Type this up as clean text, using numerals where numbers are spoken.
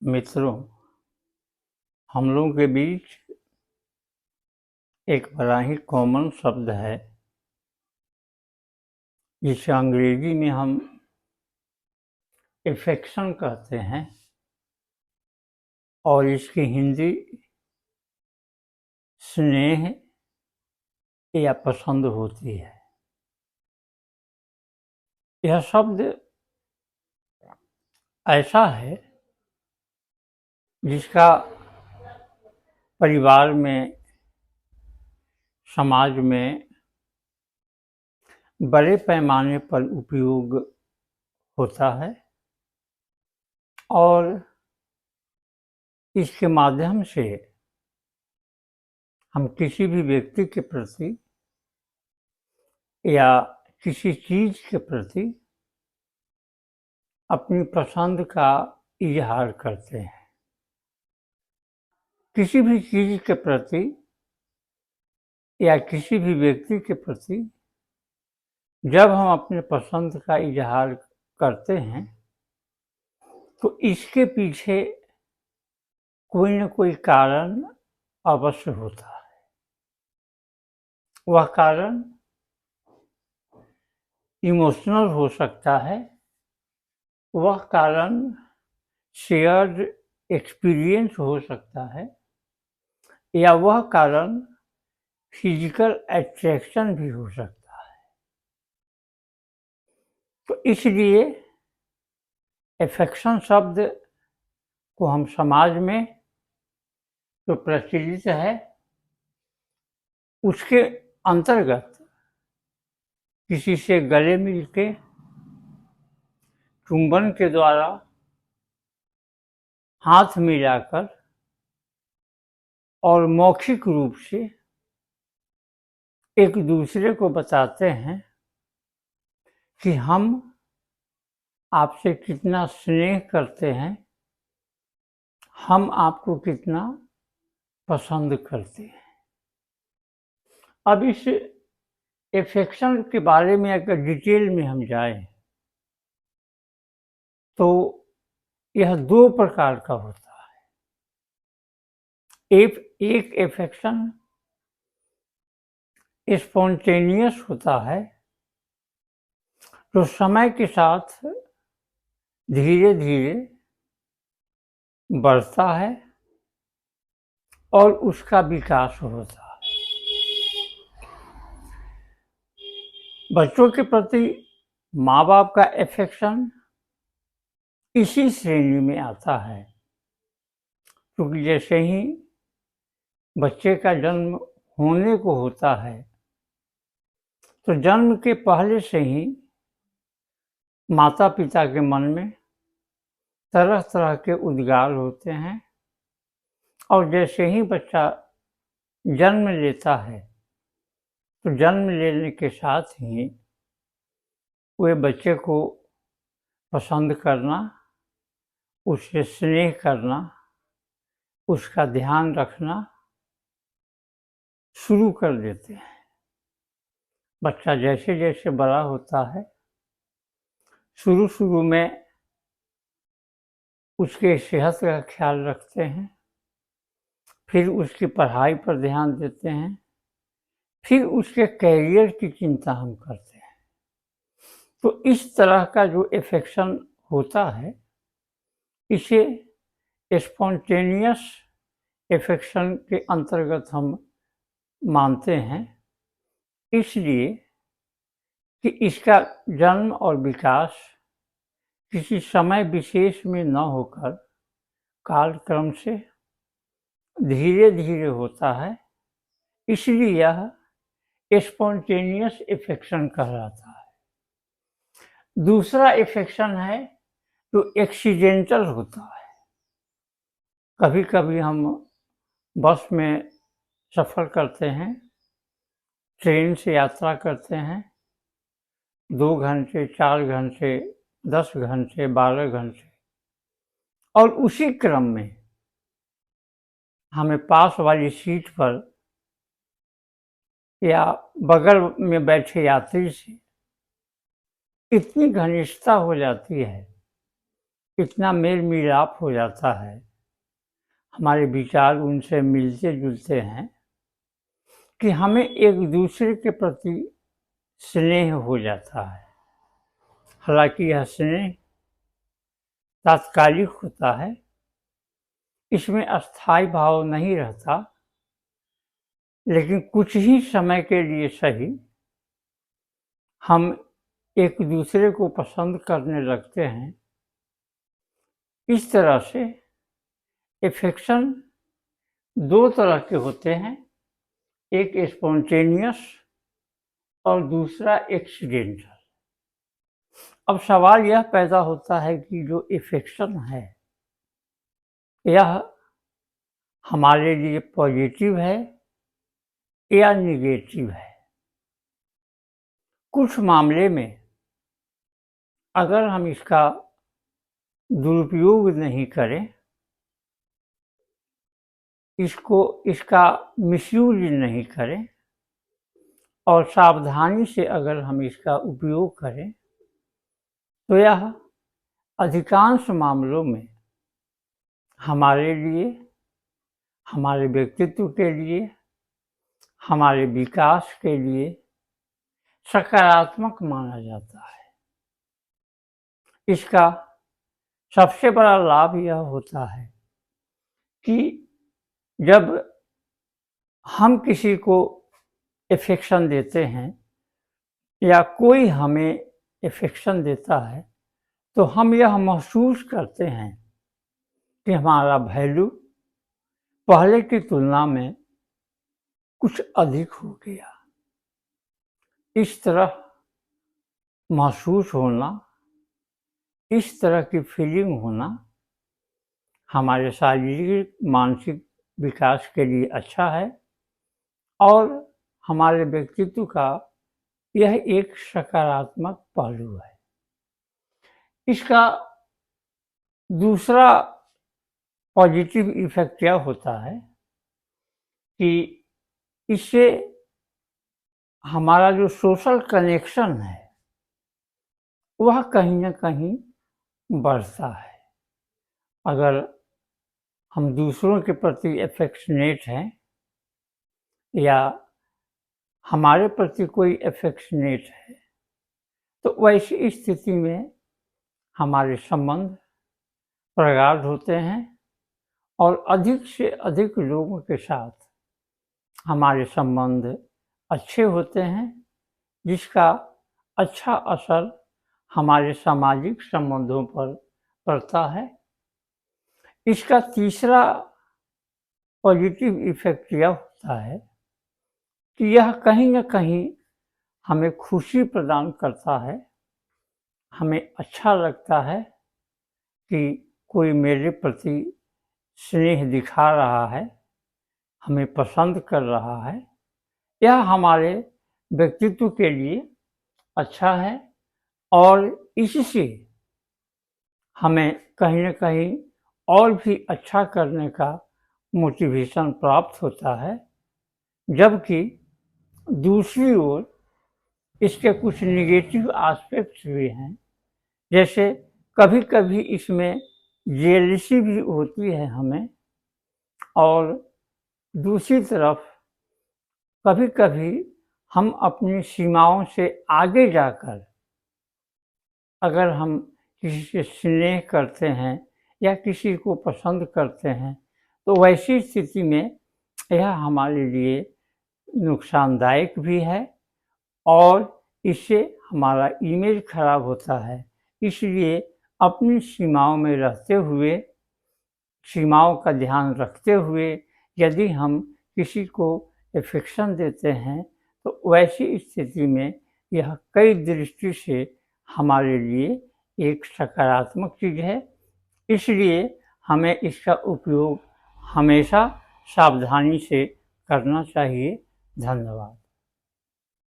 मित्रों, हम लोगों के बीच एक बड़ा ही कॉमन शब्द है, जिसे अंग्रेजी में हम अफेक्शन कहते हैं और इसकी हिंदी स्नेह या पसंद होती है। यह शब्द ऐसा है जिसका परिवार में, समाज में बड़े पैमाने पर उपयोग होता है और इसके माध्यम से हम किसी भी व्यक्ति के प्रति या किसी चीज़ के प्रति अपनी पसंद का इज़हार करते हैं। किसी भी चीज़ के प्रति या किसी भी व्यक्ति के प्रति जब हम अपने पसंद का इज़हार करते हैं तो इसके पीछे कोई न कोई कारण अवश्य होता है। वह कारण इमोशनल हो सकता है, वह कारण शेयर्ड एक्सपीरियंस हो सकता है या वह कारण फिजिकल अट्रैक्शन भी हो सकता है। तो इसलिए अफेक्शन शब्द को हम समाज में जो प्रचलित है उसके अंतर्गत किसी से गले मिलके, चुंबन के द्वारा, हाथ मिलाकर और मौखिक रूप से एक दूसरे को बताते हैं कि हम आपसे कितना स्नेह करते हैं, हम आपको कितना पसंद करते हैं। अब इस अफेक्शन के बारे में अगर डिटेल में हम जाएं तो यह दो प्रकार का होता है। एक अफेक्शन स्पॉन्टेनियस होता है जो समय के साथ धीरे धीरे बढ़ता है और उसका विकास होता है। बच्चों के प्रति माँ बाप का अफेक्शन इसी श्रेणी में आता है, क्योंकि जैसे ही बच्चे का जन्म होने को होता है तो जन्म के पहले से ही माता पिता के मन में तरह तरह के उद्गार होते हैं और जैसे ही बच्चा जन्म लेता है तो जन्म लेने के साथ ही वे बच्चे को पसंद करना, उससे स्नेह करना, उसका ध्यान रखना शुरू कर देते हैं। बच्चा जैसे जैसे बड़ा होता है, शुरू में उसके सेहत का ख्याल रखते हैं, फिर उसकी पढ़ाई पर ध्यान देते हैं, फिर उसके कैरियर की चिंता हम करते हैं। तो इस तरह का जो अफेक्शन होता है इसे स्पॉन्टेनियस अफेक्शन के अंतर्गत हम मानते हैं, इसलिए कि इसका जन्म और विकास किसी समय विशेष में न होकर कालक्रम से धीरे धीरे होता है, इसलिए यह स्पॉन्टेनियस अफेक्शन कहलाता है। दूसरा अफेक्शन है जो एक्सीडेंटल होता है। कभी कभी हम बस में सफ़र करते हैं, ट्रेन से यात्रा करते हैं, 2 घंटे, 4 घंटे, 10 घंटे, 12 घंटे, और उसी क्रम में हमें पास वाली सीट पर या बगल में बैठे यात्री से इतनी घनिष्ठता हो जाती है इतना मेल मिलाप हो जाता है, हमारे विचार उनसे मिलते जुलते हैं कि हमें एक दूसरे के प्रति स्नेह हो जाता है। हालांकि यह स्नेह तात्कालिक होता है, इसमें अस्थायी भाव नहीं रहता, लेकिन कुछ ही समय के लिए सही हम एक दूसरे को पसंद करने लगते हैं। इस तरह से एफेक्शन दो तरह के होते हैं, एक स्पॉन्टेनियस और दूसरा एक्सीडेंटल। अब सवाल यह पैदा होता है कि जो एफेक्शन है यह हमारे लिए पॉजिटिव है या निगेटिव है। कुछ मामले में अगर हम इसका दुरुपयोग नहीं करें, इसका मिसयूज नहीं करें और सावधानी से अगर हम इसका उपयोग करें, तो यह अधिकांश मामलों में हमारे लिए, हमारे व्यक्तित्व के लिए, हमारे विकास के लिए सकारात्मक माना जाता है। इसका सबसे बड़ा लाभ यह होता है कि जब हम किसी को एफेक्शन देते हैं या कोई हमें एफेक्शन देता है, तो हम यह महसूस करते हैं कि हमारा वैल्यू पहले की तुलना में कुछ अधिक हो गया। इस तरह महसूस होना, इस तरह की फीलिंग होना हमारे शारीरिक मानसिक विकास के लिए अच्छा है और हमारे व्यक्तित्व का यह एक सकारात्मक पहलू है। इसका दूसरा पॉजिटिव इफेक्ट यह होता है कि इससे हमारा जो सोशल कनेक्शन है वह कहीं ना कहीं बढ़ता है। अगर हम दूसरों के प्रति एफेक्शनेट हैं या हमारे प्रति कोई एफेक्शनेट है, तो वैसी स्थिति में हमारे संबंध प्रगाढ़ होते हैं और अधिक से अधिक लोगों के साथ हमारे संबंध अच्छे होते हैं, जिसका अच्छा असर हमारे सामाजिक संबंधों पर पड़ता है। इसका तीसरा पॉजिटिव इफेक्ट यह होता है कि यह कहीं ना कहीं हमें खुशी प्रदान करता है। हमें अच्छा लगता है कि कोई मेरे प्रति स्नेह दिखा रहा है, हमें पसंद कर रहा है। यह हमारे व्यक्तित्व के लिए अच्छा है और इससे हमें कहीं ना कहीं और भी अच्छा करने का मोटिवेशन प्राप्त होता है। जबकि दूसरी ओर इसके कुछ निगेटिव एस्पेक्ट्स भी हैं, जैसे कभी कभी इसमें जेलसी भी होती है हमें, और दूसरी तरफ कभी कभी हम अपनी सीमाओं से आगे जाकर अगर हम किसी से स्नेह करते हैं या किसी को पसंद करते हैं, तो वैसी स्थिति में यह हमारे लिए नुकसानदायक भी है और इससे हमारा इमेज खराब होता है। इसलिए अपनी सीमाओं में रहते हुए, सीमाओं का ध्यान रखते हुए यदि हम किसी को एफेक्शन देते हैं, तो वैसी स्थिति में यह कई दृष्टि से हमारे लिए एक सकारात्मक चीज़ है। इसलिए हमें इसका उपयोग हमेशा सावधानी से करना चाहिए। धन्यवाद।